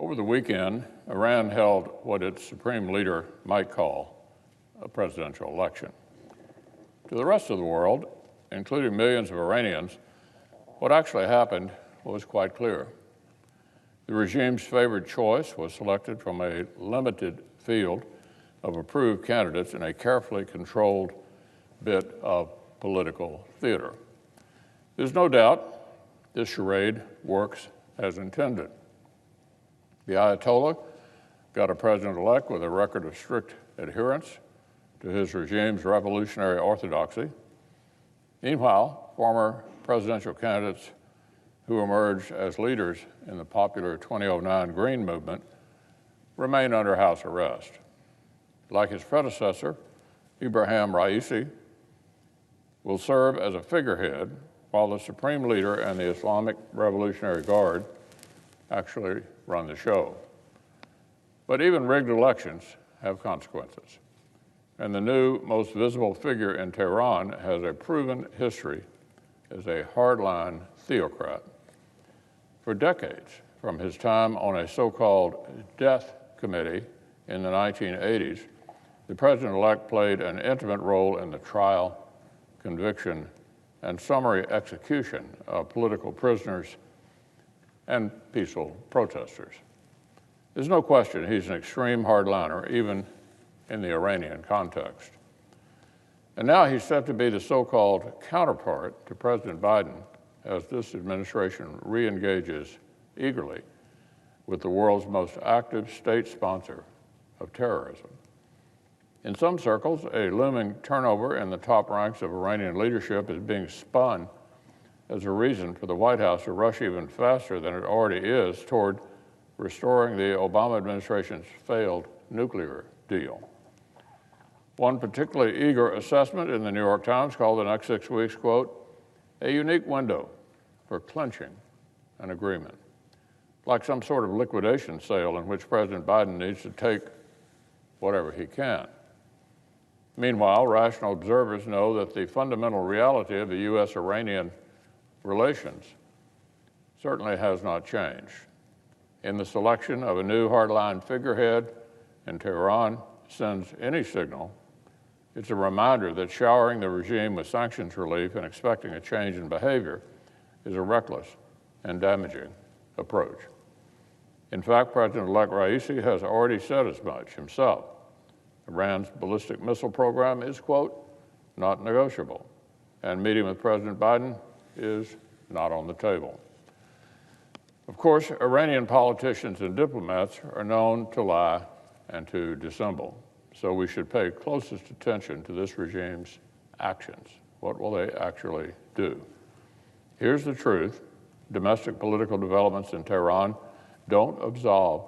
Over the weekend, Iran held what its supreme leader might call a presidential election. To the rest of the world, including millions of Iranians, what actually happened was quite clear. The regime's favored choice was selected from a limited field of approved candidates in a carefully controlled bit of political theater. There's no doubt this charade works as intended. The Ayatollah got a president-elect with a record of strict adherence to his regime's revolutionary orthodoxy. Meanwhile, former presidential candidates who emerged as leaders in the popular 2009 Green Movement remain under house arrest. Like his predecessor, Ibrahim Raisi will serve as a figurehead while the supreme leader and the Islamic Revolutionary Guard actually run the show. But even rigged elections have consequences. And the new, most visible figure in Tehran has a proven history as a hardline theocrat. For decades, from his time on a so-called death committee in the 1980s, the president-elect played an intimate role in the trial, conviction, and summary execution of political prisoners and peaceful protesters. There's no question he's an extreme hardliner, even in the Iranian context. And now he's set to be the so-called counterpart to President Biden as this administration re-engages eagerly with the world's most active state sponsor of terrorism. In some circles, a looming turnover in the top ranks of Iranian leadership is being spun as a reason for the White House to rush even faster than it already is toward restoring the Obama administration's failed nuclear deal. One particularly eager assessment in the New York Times called the next 6 weeks, quote, a unique window for clinching an agreement, like some sort of liquidation sale in which President Biden needs to take whatever he can. Meanwhile, rational observers know that the fundamental reality of the U.S.-Iranian relations certainly has not changed. In the selection of a new hardline figurehead, and Tehran sends any signal, it's a reminder that showering the regime with sanctions relief and expecting a change in behavior is a reckless and damaging approach. In fact, President-elect Raisi has already said as much himself. Iran's ballistic missile program is, quote, not negotiable, and meeting with President Biden is not on the table. Of course, Iranian politicians and diplomats are known to lie and to dissemble, so we should pay closest attention to this regime's actions. What will they actually do? Here's the truth. Domestic political developments in Tehran don't absolve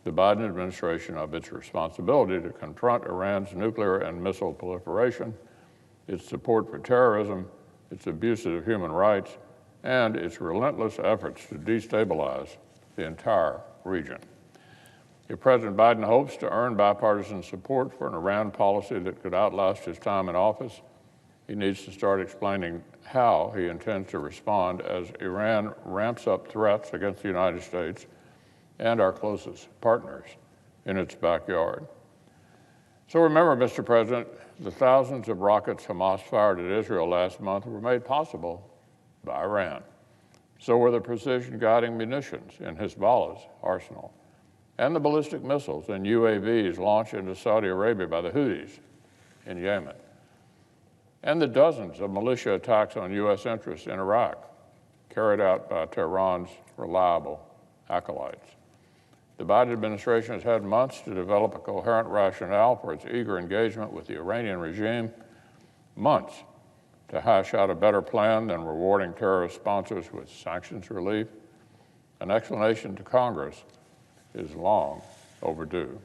the Biden administration of its responsibility to confront Iran's nuclear and missile proliferation, its support for terrorism, its abuses of human rights, and its relentless efforts to destabilize the entire region. If President Biden hopes to earn bipartisan support for an Iran policy that could outlast his time in office, he needs to start explaining how he intends to respond as Iran ramps up threats against the United States and our closest partners in its backyard. So remember, Mr. President, the thousands of rockets Hamas fired at Israel last month were made possible by Iran. So were the precision-guiding munitions in Hezbollah's arsenal, and the ballistic missiles and UAVs launched into Saudi Arabia by the Houthis in Yemen, and the dozens of militia attacks on U.S. interests in Iraq carried out by Tehran's reliable acolytes. The Biden administration has had months to develop a coherent rationale for its eager engagement with the Iranian regime, months to hash out a better plan than rewarding terrorist sponsors with sanctions relief. An explanation to Congress is long overdue.